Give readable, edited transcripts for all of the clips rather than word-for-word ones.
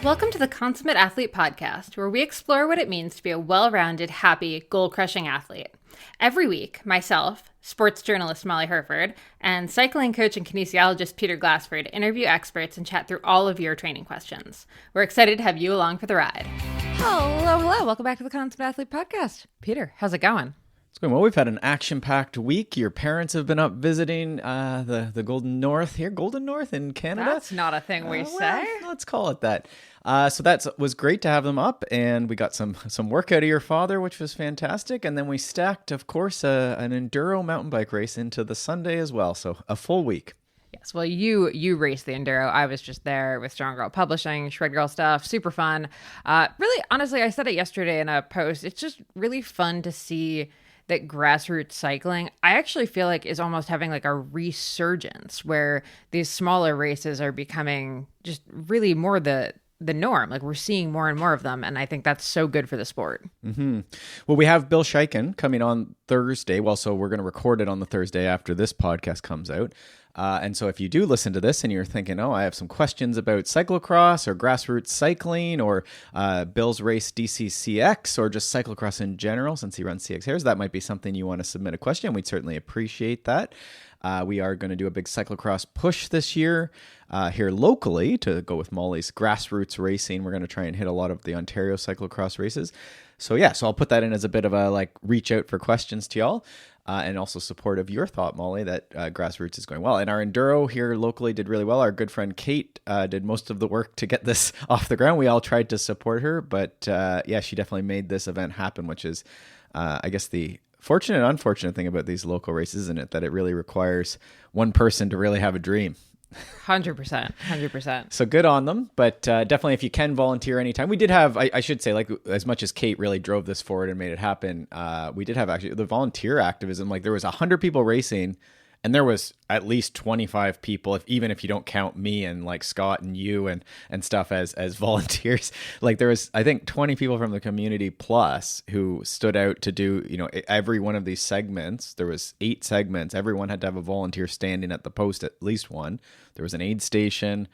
Welcome to the Consummate Athlete Podcast, where we explore what it means to be a well-rounded, happy, goal-crushing athlete. Every week, myself, sports journalist Molly Herford, and cycling coach and kinesiologist Peter Glassford interview experts and chat through all of your training questions. We're excited to have you along for the ride. Hello. Welcome back to the Consummate Athlete Podcast. Peter, how's it going? It's going well. We've had an action-packed week. Your parents have been up visiting the Golden North here. Golden North in Canada? That's not a thing we say. Let's call it that. So that was great to have them up, and we got some work out of your father, which was fantastic. And then we stacked, of course, an enduro mountain bike race into the Sunday as well. So a full week. Yes, well, you raced the enduro. I was just there with Strong Girl Publishing, Shred Girl stuff, super fun. Really, honestly, I said it yesterday in a post. It's just really fun to see that grassroots cycling, I actually feel like, is almost having like a resurgence where these smaller races are becoming just really more the norm. Like, we're seeing more and more of them, and I think that's so good for the sport. Mm-hmm. Well, we have Bill Shiken coming on Thursday. Well, so we're going to record it on the Thursday after this podcast comes out. And so if you do listen to this and you're thinking, oh, I have some questions about cyclocross or grassroots cycling or Bill's race DCCX or just cyclocross in general, since he runs CX Hairs, that might be something you want to submit a question. We'd certainly appreciate that. We are going to do a big cyclocross push this year here locally to go with Molly's grassroots racing. We're going to try and hit a lot of the Ontario cyclocross races. So I'll put that in as a bit of a reach out for questions to y'all. And also support of your thought, Molly, that grassroots is going well. And our enduro here locally did really well. Our good friend Kate did most of the work to get this off the ground. We all tried to support her, but she definitely made this event happen, which is, I guess, the fortunate and unfortunate thing about these local races, isn't it? That it really requires one person to really have a dream. 100%. So good on them, but definitely if you can volunteer anytime. We did have, I should say, as much as Kate really drove this forward and made it happen, we did have actually the volunteer activism. There was 100 people racing, and there was at least 25 people, even if you don't count me and Scott and you and stuff as volunteers. There was, I think, 20 people from the community plus who stood out to do, every one of these segments. There was 8 segments. Everyone had to have a volunteer standing at the post, at least one. There was an aid station,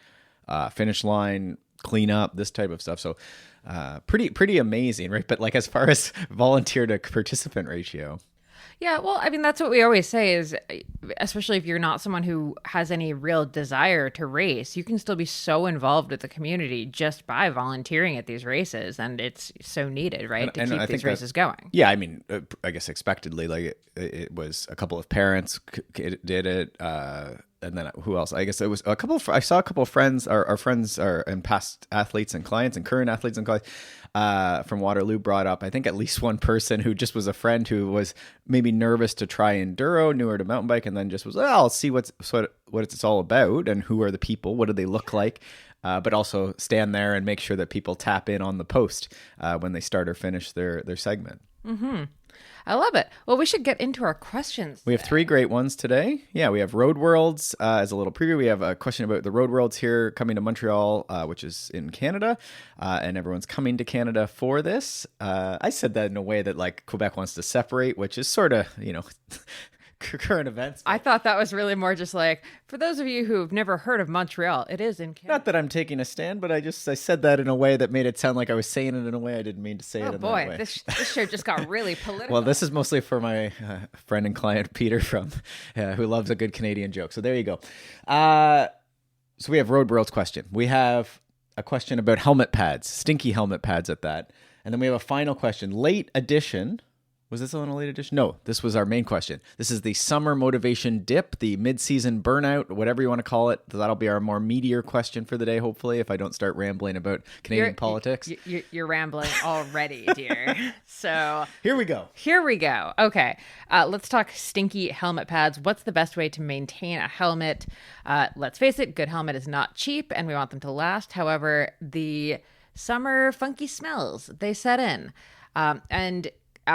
finish line, cleanup, this type of stuff. So pretty amazing, right? But as far as volunteer to participant ratio. Yeah, well, I mean, that's what we always say is, especially if you're not someone who has any real desire to race, you can still be so involved with the community just by volunteering at these races. And it's so needed, right, to keep these races going. Yeah, I mean, I guess expectedly, it was a couple of parents did it. And then who else? I guess it was I saw a couple of friends, our friends and past athletes and clients and current athletes and clients from Waterloo brought up, I think, at least one person who just was a friend who was maybe nervous to try enduro, newer to mountain bike, and then just was, I'll see what it's all about and who are the people, what do they look like, but also stand there and make sure that people tap in on the post when they start or finish their segment. Mm-hmm. I love it. Well, we should get into our questions today. We have 3 great ones today. Yeah, we have Road Worlds as a little preview. We have a question about the Road Worlds here coming to Montreal, which is in Canada, and everyone's coming to Canada for this. I said that in a way that Quebec wants to separate, which is sort of, current events. I thought that was really more just for those of you who've never heard of Montreal, it is in Canada. Not that I'm taking a stand, but I said that in a way that made it sound like I was saying it in a way I didn't mean to say it in that way. Oh boy, this show just got really political. Well, this is mostly for my friend and client Peter who loves a good Canadian joke. So there you go. So we have Road World's question. We have a question about helmet pads, Stinky helmet pads at that. And then we have a final question, late edition. Was this on a late edition? No, this was our main question. This is the summer motivation dip, the mid-season burnout, whatever you want to call it. That'll be our more meatier question for the day, hopefully, if I don't start rambling about Canadian politics. You're rambling already, dear. So Here we go. Okay. Let's talk stinky helmet pads. What's the best way to maintain a helmet? Let's face it, good helmet is not cheap, and we want them to last. However, the summer funky smells, they set in. And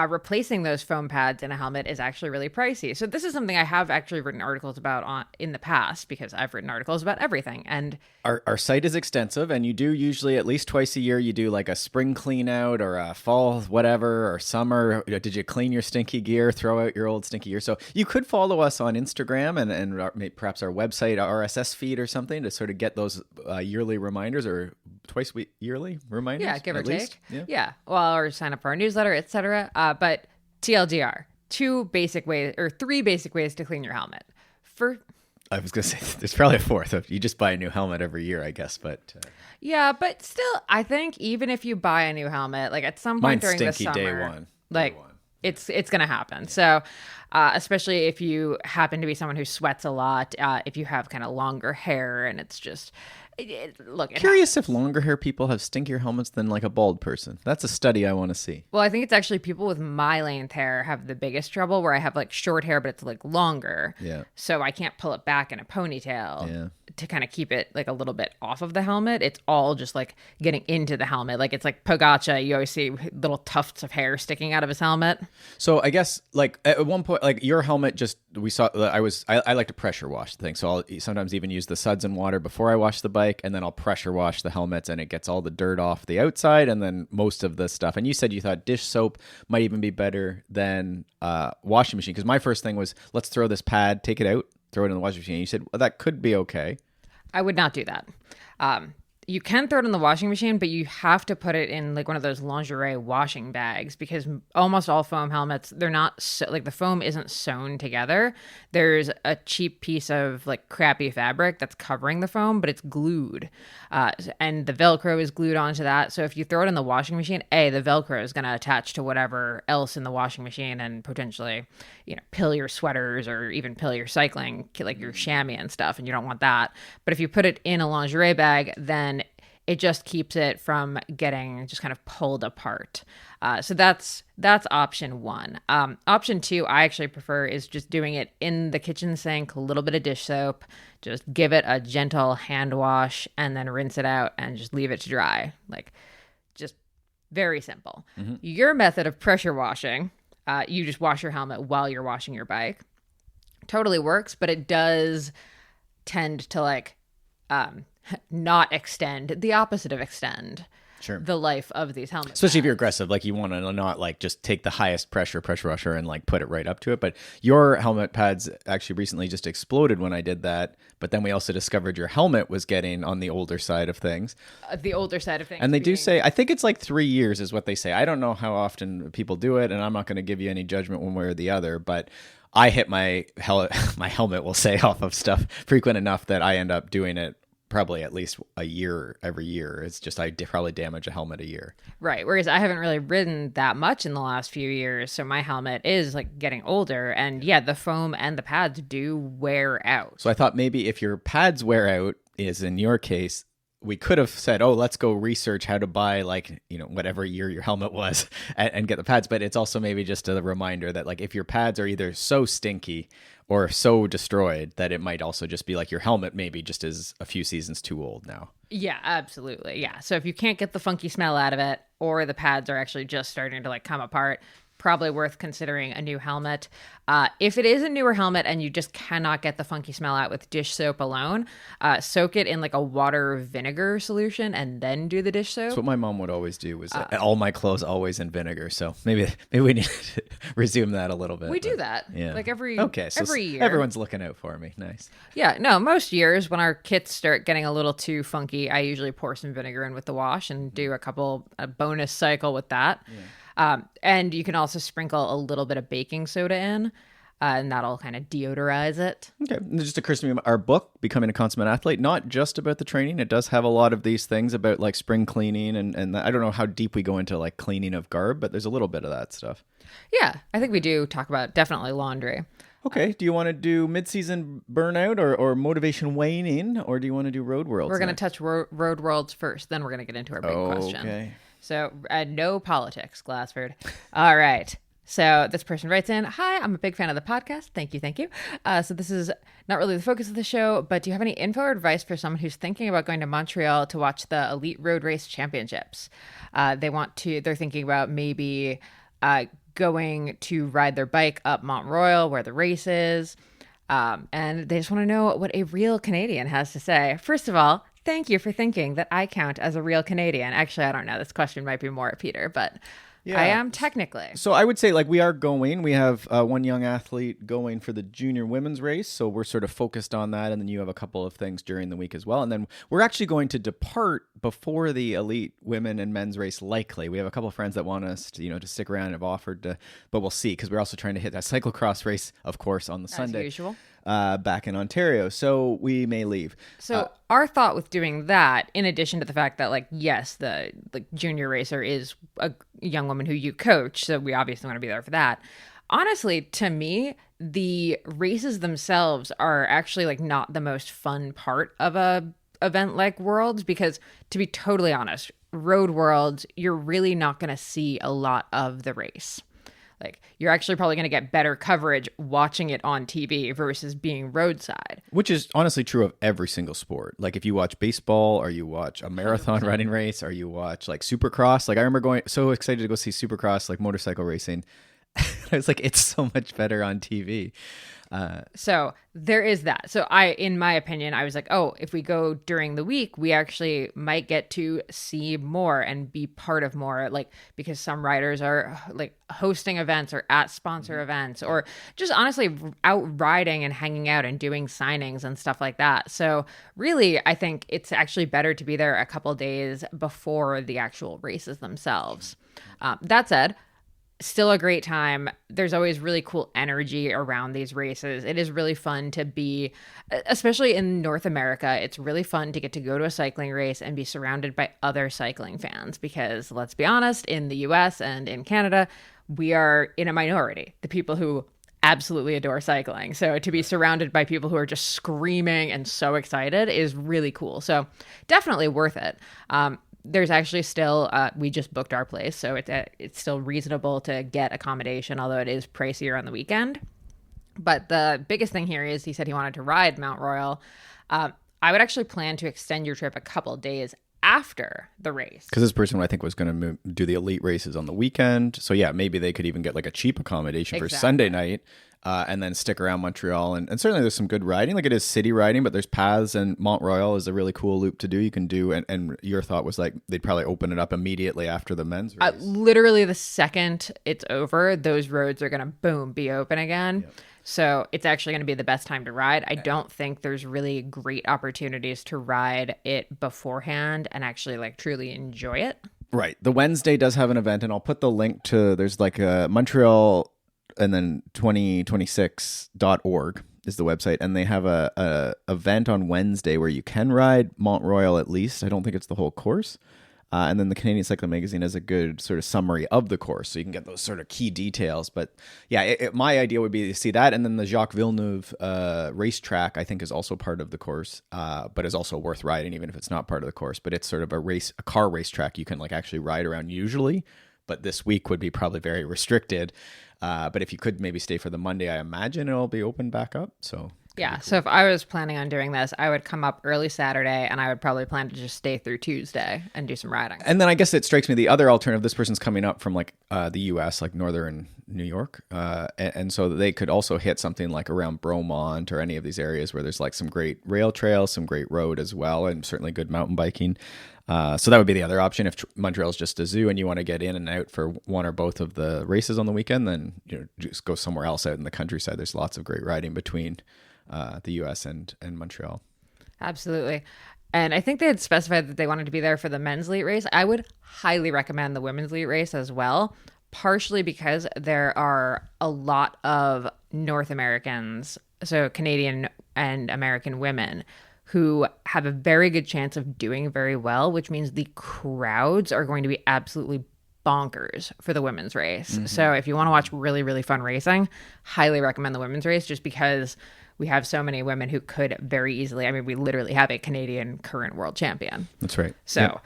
replacing those foam pads in a helmet is actually really pricey. So this is something I have actually written articles about in the past, because I've written articles about everything. And our site is extensive, and you do usually at least twice a year, you do a spring clean out or a fall whatever or summer. Did you clean your stinky gear, throw out your old stinky gear? So you could follow us on Instagram and perhaps our website, RSS feed or something to sort of get those yearly reminders or twice yearly reminders. Yeah, give or at least. take. Yeah. Well, or sign up for our newsletter, etc. But TLDR, three basic ways to clean your helmet. I was going to say, there's probably a fourth. You just buy a new helmet every year, I guess. But yeah, but still, I think even if you buy a new helmet, like at some point during the Stinky summer, day one. It's going to happen. So especially if you happen to be someone who sweats a lot, if you have kind of longer hair, and it's just curious if longer hair people have stinkier helmets than like a bald person. That's a study I want to see. Well, I think it's actually people with my length hair have the biggest trouble, where I have like short hair, but it's like longer. Yeah. So I can't pull it back in a ponytail. Yeah. To kind of keep it like a little bit off of the helmet. It's all just like getting into the helmet. Like it's like Pogacha. You always see little tufts of hair sticking out of his helmet. So I guess like at one point, like your helmet, I like to pressure wash the thing. So I'll sometimes even use the suds and water before I wash the bike, and then I'll pressure wash the helmets, and it gets all the dirt off the outside and then most of the stuff. And you said you thought dish soap might even be better than washing machine. Because my first thing was, let's throw this pad, take it out, throw it in the washing machine. And you said, well, that could be okay. I would not do that. You can throw it in the washing machine, but you have to put it in like one of those lingerie washing bags, because almost all foam helmets, they're not like the foam isn't sewn together. There's a cheap piece of like crappy fabric that's covering the foam, but it's glued. And the Velcro is glued onto that. So if you throw it in the washing machine, the Velcro is going to attach to whatever else in the washing machine and potentially, pill your sweaters or even pill your cycling, like your chamois and stuff. And you don't want that. But if you put it in a lingerie bag, then it just keeps it from getting just kind of pulled apart. So that's option one. Option two, I actually prefer, is just doing it in the kitchen sink, a little bit of dish soap, just give it a gentle hand wash and then rinse it out and just leave it to dry. Like, just very simple. Mm-hmm. Your method of pressure washing, you just wash your helmet while you're washing your bike. Totally works, but it does tend to not extend, the opposite of extend. Sure. The life of these helmets. Especially if you're aggressive, like you want to not like just take the highest pressure washer and like put it right up to it. But your helmet pads actually recently just exploded when I did that. But then we also discovered your helmet was getting on the older side of things. And they do say, I think it's like 3 years is what they say. I don't know how often people do it, and I'm not going to give you any judgment one way or the other. But I hit my helmet, we'll say, off of stuff frequent enough that I end up doing it probably at least a year every year. It's just I probably damage a helmet a year. Right. Whereas I haven't really ridden that much in the last few years. So my helmet is like getting older. And yeah, the foam and the pads do wear out. So I thought maybe if your pads wear out, is in your case, we could have said, let's go research how to buy whatever year your helmet was and get the pads. But it's also maybe just a reminder that like if your pads are either so stinky or so destroyed that it might also just be like your helmet maybe just is a few seasons too old now. Yeah, absolutely. Yeah. So if you can't get the funky smell out of it, or the pads are actually just starting to like come apart, probably worth considering a new helmet. If it is a newer helmet and you just cannot get the funky smell out with dish soap alone, soak it in like a water vinegar solution and then do the dish soap. That's what my mom would always do, was all my clothes always in vinegar. So maybe we need to resume that a little bit. We do that. Yeah. Like every year. Everyone's looking out for me. Nice. Yeah. No, most years when our kits start getting a little too funky, I usually pour some vinegar in with the wash and do a bonus cycle with that. Yeah. And you can also sprinkle a little bit of baking soda in, and that'll kind of deodorize it. Okay. And it just occurs to me, our book, Becoming a Consummate Athlete, not just about the training. It does have a lot of these things about like spring cleaning. And I don't know how deep we go into like cleaning of garb, but there's a little bit of that stuff. Yeah. I think we do talk about definitely laundry. Okay. Do you want to do mid-season burnout or motivation waning, or do you want to do road worlds? We're going to touch road worlds first. Then we're going to get into our big question. Okay. So no politics, Glassford. All right. So this person writes in, "Hi, I'm a big fan of the podcast. Thank you. So this is not really the focus of the show, but do you have any info or advice for someone who's thinking about going to Montreal to watch the Elite Road Race Championships? They're thinking about maybe going to ride their bike up Montreal where the race is. And they just want to know what a real Canadian has to say. First of all, thank you for thinking that I count as a real Canadian. Actually, I don't know. This question might be more at Peter, but Yeah. I am technically. So I would say like we are going. We have one young athlete going for the junior women's race. So we're sort of focused on that. And then you have a couple of things during the week as well. And then we're actually going to depart before the elite women and men's race likely. We have a couple of friends that want us to, to stick around and have offered to, but we'll see because we're also trying to hit that cyclocross race, of course, on the Sunday. As usual. Back in Ontario. So we may leave. So our thought with doing that, in addition to the fact that like, yes, the junior racer is a young woman who you coach. So we obviously want to be there for that. Honestly, to me, the races themselves are actually like not the most fun part of a event like Worlds, because to be totally honest, Road Worlds, you're really not going to see a lot of the race. Like, you're actually probably going to get better coverage watching it on TV versus being roadside. Which is honestly true of every single sport. Like, if you watch baseball or you watch a marathon 100%. Running race or you watch, like, Supercross. Like, I remember going so excited to go see Supercross, like, motorcycle racing. I was like, it's so much better on TV. So there is that. So in my opinion, I was like, oh, if we go during the week, we actually might get to see more and be part of more, like, because some riders are like hosting events or at sponsor events or just honestly out riding and hanging out and doing signings and stuff like that. So really, I think it's actually better to be there a couple days before the actual races themselves. That said, still a great time. There's always really cool energy around these races. It is really fun to be, especially in North America, it's really fun to get to go to a cycling race and be surrounded by other cycling fans because, let's be honest, in the US and in Canada, we are in a minority, the people who absolutely adore cycling. So to be surrounded by people who are just screaming and so excited is really cool. So definitely worth it. There's actually still, we just booked our place, so it's still reasonable to get accommodation, although it is pricier on the weekend. But the biggest thing here is he said he wanted to ride Mount Royal. I would actually plan to extend your trip a couple days after the race. Because this person, I think, was going to do the elite races on the weekend. So yeah, maybe they could even get like a cheap accommodation for Sunday night. And then stick around Montreal. And certainly there's some good riding. Like, it is city riding, but there's paths, and Mont Royal is a really cool loop to do. You can do, and your thought was like they'd probably open it up immediately after the men's race. Literally the second it's over, those roads are going to, be open again. Yep. So it's actually going to be the best time to ride. I don't think there's really great opportunities to ride it beforehand and actually like truly enjoy it. Right. The Wednesday does have an event, and I'll put the link to, there's like a Montreal and then 2026.org is the website, and they have a event on Wednesday where you can ride Mont Royal at least. I don't think it's the whole course. And then the Canadian Cycling Magazine has a good sort of summary of the course, so you can get those sort of key details. But yeah, my idea would be to see that, and then the Jacques Villeneuve racetrack, I think, is also part of the course, but is also worth riding even if it's not part of the course. But it's sort of a car racetrack you can like actually ride around usually, but this week would be probably very restricted. But if you could maybe stay for the Monday, I imagine it'll be open back up. So yeah. Cool. So if I was planning on doing this, I would come up early Saturday, and I would probably plan to just stay through Tuesday and do some riding. And then I guess it strikes me the other alternative, this person's coming up from like the US, like northern New York. And so they could also hit something like around Bromont or any of these areas where there's like some great rail trails, some great road as well, and certainly good mountain biking. So that would be the other option. If Montreal's just a zoo and you want to get in and out for one or both of the races on the weekend, then just go somewhere else out in the countryside. There's lots of great riding between the US and Montreal. Absolutely. And I think they had specified that they wanted to be there for the men's elite race. I would highly recommend the women's elite race as well, partially because there are a lot of North Americans, so Canadian and American women, who have a very good chance of doing very well, which means the crowds are going to be absolutely bonkers for the women's race. Mm-hmm. So if you want to watch really, really fun racing, highly recommend the women's race, just because we have so many women who could very easily, I mean, we literally have a Canadian current world champion. That's right. So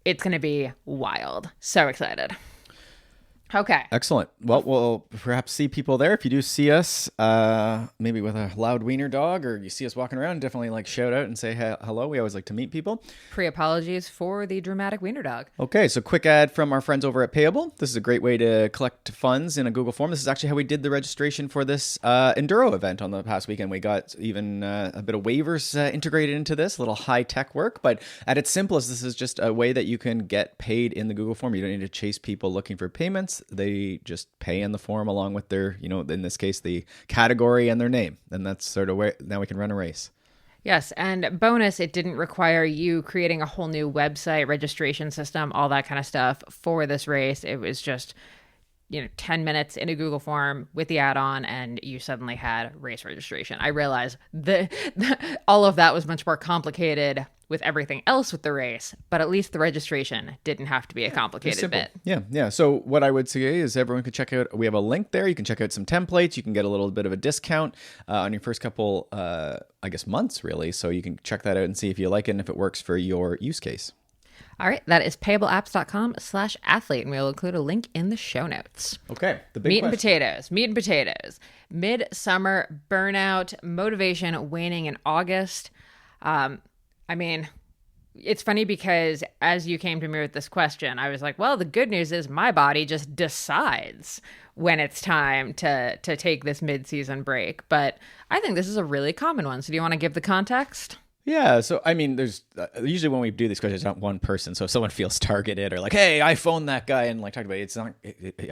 It's going to be wild. So excited. Okay. Excellent. Well, we'll perhaps see people there. If you do see us, maybe with a loud wiener dog, or you see us walking around, definitely like shout out and say hello. We always like to meet people. Pre-apologies for the dramatic wiener dog. Okay, so quick ad from our friends over at Payable. This is a great way to collect funds in a Google form. This is actually how we did the registration for this Enduro event on the past weekend. We got even a bit of waivers integrated into this, a little high-tech work. But at its simplest, this is just a way that you can get paid in the Google form. You don't need to chase people looking for payments. They just pay in the form along with their, in this case, the category and their name. And that's sort of where now we can run a race. Yes, and bonus, it didn't require you creating a whole new website, registration system, all that kind of stuff for this race. It was just, 10 minutes in a Google form with the add-on, and you suddenly had race registration. I realize all of that was much more complicated with everything else with the race, but at least the registration didn't have to be a complicated bit. Yeah. So what I would say is everyone could check out, we have a link there. You can check out some templates. You can get a little bit of a discount on your first couple, months, really. So you can check that out and see if you like it and if it works for your use case. All right. That is payableapps.com/athlete, and we'll include a link in the show notes. Okay. The big Meat and potatoes. Midsummer burnout, motivation waning in August. It's funny because as you came to me with this question, I was like, well, the good news is my body just decides when it's time to take this mid-season break. But I think this is a really common one. So do you want to give the context? Yeah. So, there's usually when we do these questions, it's not one person. So if someone feels targeted or like, hey, I phoned that guy and talked about it, it's not,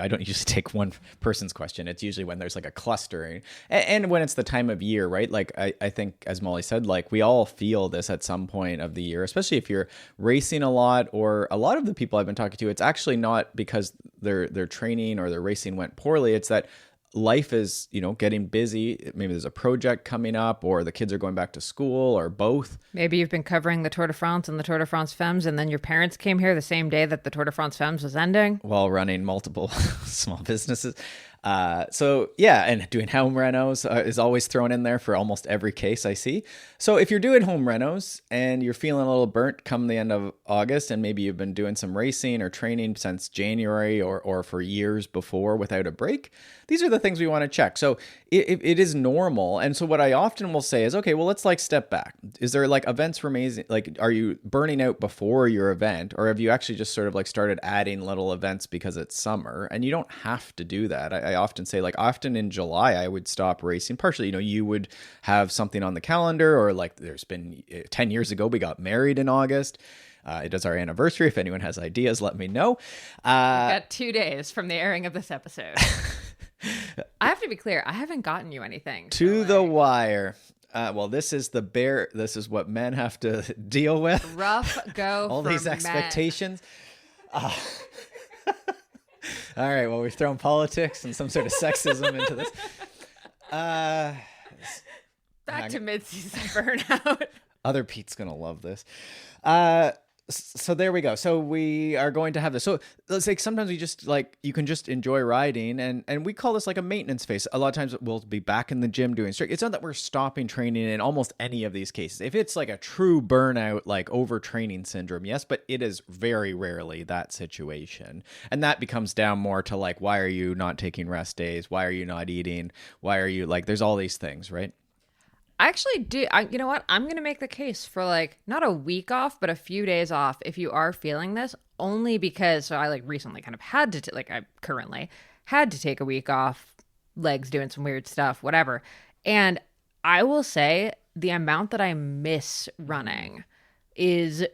I don't usually take one person's question. It's usually when there's a clustering and when it's the time of year, right? I think as Molly said, we all feel this at some point of the year, especially if you're racing a lot, or a lot of the people I've been talking to, it's actually not because their training or their racing went poorly. It's that life is, getting busy. Maybe there's a project coming up, or the kids are going back to school, or both. Maybe you've been covering the Tour de France and the Tour de France Femmes, and then your parents came here the same day that the Tour de France Femmes was ending. While running multiple small businesses. And doing home renos is always thrown in there for almost every case I see. So if you're doing home renos and you're feeling a little burnt come the end of August, and maybe you've been doing some racing or training since January or for years before without a break, these are the things we want to check. So it is normal. And so what I often will say is, okay, well, let's step back. Is there events for amazing, are you burning out before your event, or have you actually just sort of started adding little events because it's summer? And you don't have to do that. I often say often in July, I would stop racing. Partially, you would have something on the calendar, or there's been 10 years ago, we got married in August. It is our anniversary. If anyone has ideas, let me know. We've got 2 days from the airing of this episode. I have to be clear. I haven't gotten you anything. To the wire. This is this is what men have to deal with. Rough go. All these expectations. All right. Well, we've thrown politics and some sort of sexism into this. Back to mid-season burnout. Other Pete's going to love this. So there we go. So we are going to have this. So let's say sometimes we just you can just enjoy riding, and we call this a maintenance phase. A lot of times we'll be back in the gym doing strength. It's not that we're stopping training in almost any of these cases. If it's a true burnout, overtraining syndrome, yes, but it is very rarely that situation. And that becomes down more to why are you not taking rest days? Why are you not eating? Why are you there's all these things, right? I actually do. You know what? I'm going to make the case for not a week off, but a few days off if you are feeling this, only because I recently kind of had to, I currently had to take a week off, legs doing some weird stuff, whatever. And I will say the amount that I miss running is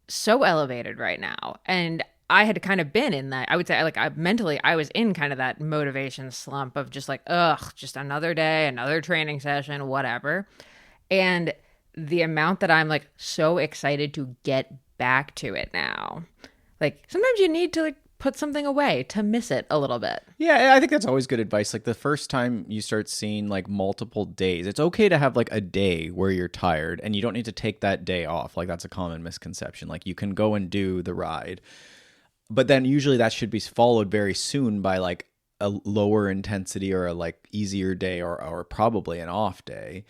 so elevated right now. And I had kind of been in that, I would say, mentally, I was in kind of that motivation slump of just just another day, another training session, whatever. And the amount that I'm so excited to get back to it now. Sometimes you need to put something away to miss it a little bit. Yeah, I think that's always good advice. The first time you start seeing multiple days, it's okay to have a day where you're tired and you don't need to take that day off. That's a common misconception. You can go and do the ride. But then usually that should be followed very soon by a lower intensity or a easier day or probably an off day.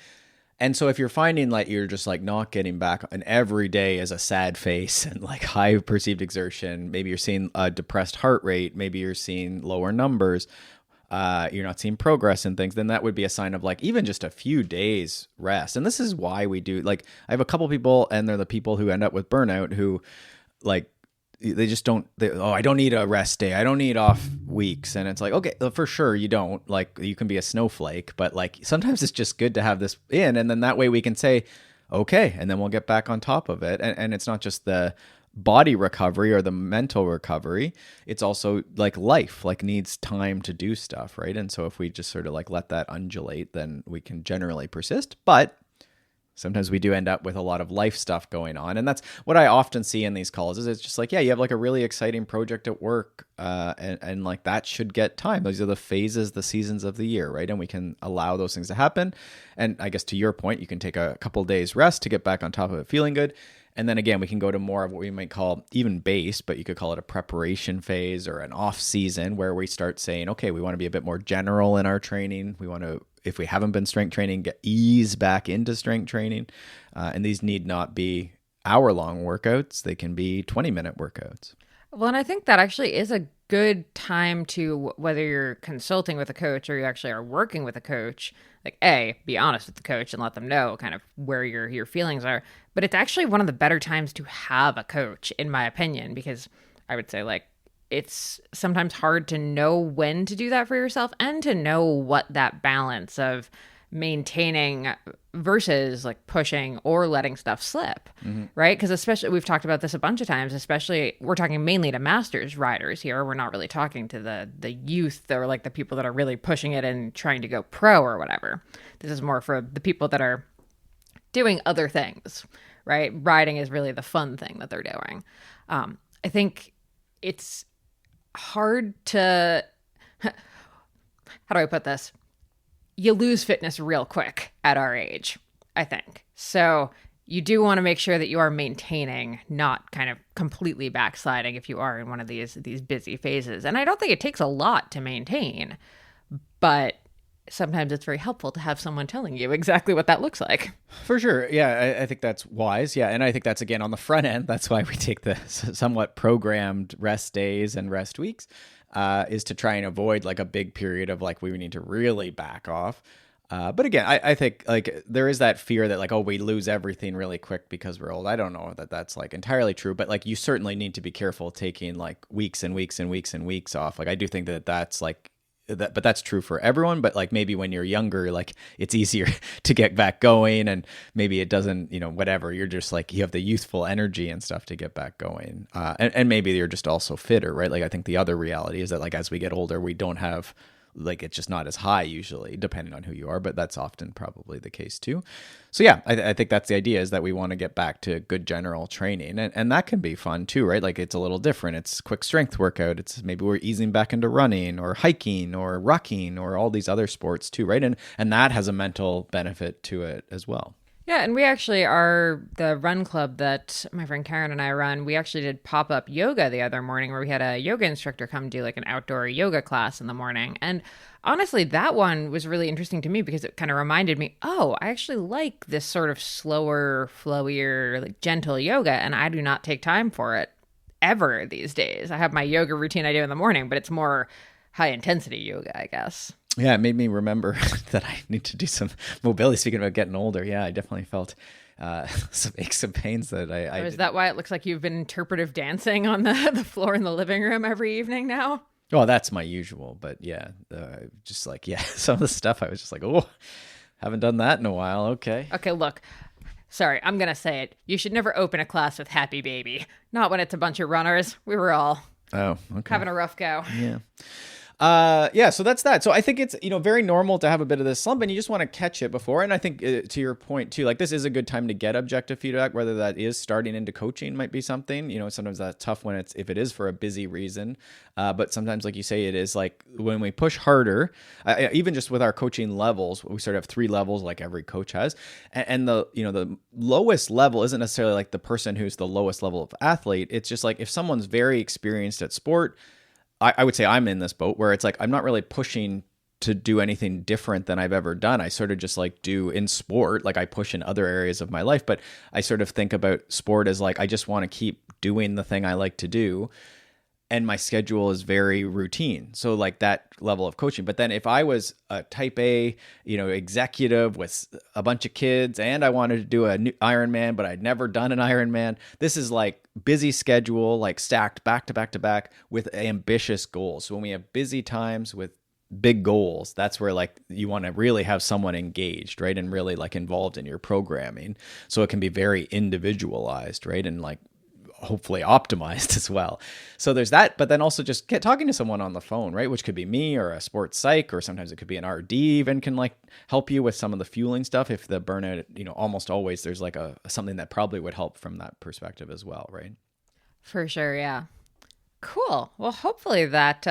And so if you're finding like you're just like not getting back and every day is a sad face and like high perceived exertion, maybe you're seeing a depressed heart rate, maybe you're seeing lower numbers, you're not seeing progress in things, then that would be a sign of like even just a few days rest. And this is why we do, like, I have a couple people, and they're the people who end up with burnout who like, they just don't, I don't need a rest day, I don't need off weeks. And it's like, okay, for sure you don't, like, you can be a snowflake, but like sometimes it's just good to have this in, and then that way we can say, okay, and then we'll get back on top of it. And it's not just the body recovery or the mental recovery, it's also like life like needs time to do stuff, right? And so if we just sort of like let that undulate, then we can generally persist. But sometimes we do end up with a lot of life stuff going on. And that's what I often see in these calls is it's just like, yeah, you have like a really exciting project at work, and like that should get time. Those are the phases, the seasons of the year, right? And we can allow those things to happen. And I guess to your point, you can take a couple days rest to get back on top of it feeling good. And then again, we can go to more of what we might call even base, but you could call it a preparation phase or an off season where we start saying, okay, we want to be a bit more general in our training. We want to, if we haven't been strength training, ease back into strength training. And these need not be hour-long workouts. They can be 20-minute workouts. Well, and I think that actually is a good time to, whether you're consulting with a coach or you actually are working with a coach, like be honest with the coach and let them know kind of where your feelings are. But it's actually one of the better times to have a coach, in my opinion, because I would say like it's sometimes hard to know when to do that for yourself and to know what that balance of maintaining versus like pushing or letting stuff slip, right? Because especially, we've talked about this a bunch of times, especially we're talking mainly to masters riders here. We're not really talking to the youth or like the people that are really pushing it and trying to go pro or whatever. This is more for the people that are doing other things, right? Riding is really the fun thing that they're doing. I think it's hard to, how do I put this? You lose fitness real quick at our age, I think. So you do want to make sure that you are maintaining, not kind of completely backsliding if you are in one of these busy phases. And I don't think it takes a lot to maintain, but sometimes it's very helpful to have someone telling you exactly what that looks like. For sure. Yeah, I think that's wise. Yeah, and I think that's, again, on the front end, that's why we take the somewhat programmed rest days and rest weeks. Is to try and avoid like a big period of like we need to really back off. But again, I think like there is that fear that like, oh, we lose everything really quick because we're old. I don't know that that's like entirely true, but like you certainly need to be careful taking like weeks and weeks and weeks and weeks off. Like I do think that that's like that, but that's true for everyone. But like maybe when you're younger, like it's easier to get back going, and maybe it doesn't, whatever. You're just like you have the youthful energy and stuff to get back going, and maybe you're just also fitter, right? Like I think the other reality is that like as we get older, we don't have like it's just not as high usually, depending on who you are, but that's often probably the case too. So yeah, I think that's the idea, is that we want to get back to good general training, and that can be fun too, right? Like it's a little different. It's quick strength workout. It's maybe we're easing back into running or hiking or rucking or all these other sports too, right? And that has a mental benefit to it as well. Yeah, and we actually are the run club that my friend Karen and I run. We actually did pop-up yoga the other morning where we had a yoga instructor come do like an outdoor yoga class in the morning. And honestly, that one was really interesting to me because it kind of reminded me, oh, I actually like this sort of slower, flowier, like gentle yoga, and I do not take time for it ever these days. I have my yoga routine I do in the morning, but it's more high intensity yoga, I guess. Yeah, it made me remember that I need to do some mobility. Speaking about getting older, yeah, I definitely felt some aches and pains that I is that why it looks like you've been interpretive dancing on the floor in the living room every evening now? Well, that's my usual, but yeah, just like, yeah, some of the stuff I was just like, oh, haven't done that in a while. Okay, look. Sorry, I'm going to say it. You should never open a class with Happy Baby. Not when it's a bunch of runners. We were all having a rough go. Yeah. So that's that. So I think it's, very normal to have a bit of this slump, and you just want to catch it before. And I think to your point too, like this is a good time to get objective feedback, whether that is starting into coaching might be something, sometimes that's tough if it is for a busy reason. But sometimes, like you say, it is like when we push harder, even just with our coaching levels, we sort of have 3 levels like every coach has. And the lowest level isn't necessarily like the person who's the lowest level of athlete. It's just like if someone's very experienced at sport, I would say I'm in this boat where it's like I'm not really pushing to do anything different than I've ever done. I sort of just like do in sport, like I push in other areas of my life, but I sort of think about sport as like, I just want to keep doing the thing I like to do. And my schedule is very routine. So like that level of coaching. But then if I was a type A, executive with a bunch of kids and I wanted to do a new Ironman, but I'd never done an Ironman, this is like busy schedule, like stacked back to back to back with ambitious goals. So when we have busy times with big goals, that's where like you want to really have someone engaged, right? And really like involved in your programming. So it can be very individualized, right? And like hopefully optimized as well. So there's that, but then also just talking to someone on the phone, right? Which could be me or a sports psych, or sometimes it could be an RD even can like help you with some of the fueling stuff. If the burnout, almost always there's like something that probably would help from that perspective as well, right? For sure. Yeah. Cool. Well, hopefully that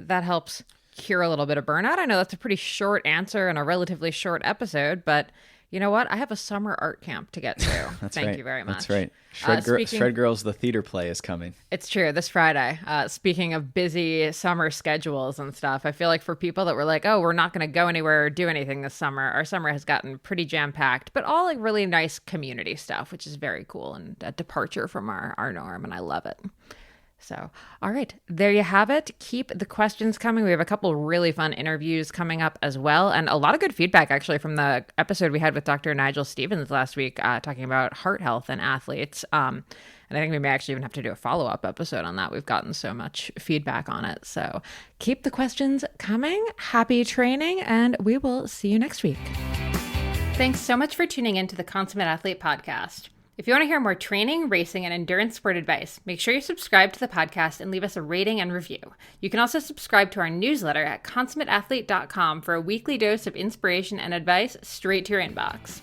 helps cure a little bit of burnout. I know that's a pretty short answer and a relatively short episode, but you know what? I have a summer art camp to get to. Thank you very much. That's right. Shred Girls, the theater play is coming. It's true. This Friday. Speaking of busy summer schedules and stuff, I feel like for people that were like, oh, we're not going to go anywhere or do anything this summer, our summer has gotten pretty jam-packed, but all like really nice community stuff, which is very cool and a departure from our norm, and I love it. So, all right, there you have it. Keep the questions coming. We have a couple really fun interviews coming up as well, and a lot of good feedback actually from the episode we had with Dr. Nigel Stevens last week, talking about heart health and athletes. And I think we may actually even have to do a follow-up episode on that. We've gotten so much feedback on it. So keep the questions coming. Happy training, and we will see you next week. Thanks so much for tuning in to the Consummate Athlete Podcast. If you want to hear more training, racing, and endurance sport advice, make sure you subscribe to the podcast and leave us a rating and review. You can also subscribe to our newsletter at consummateathlete.com for a weekly dose of inspiration and advice straight to your inbox.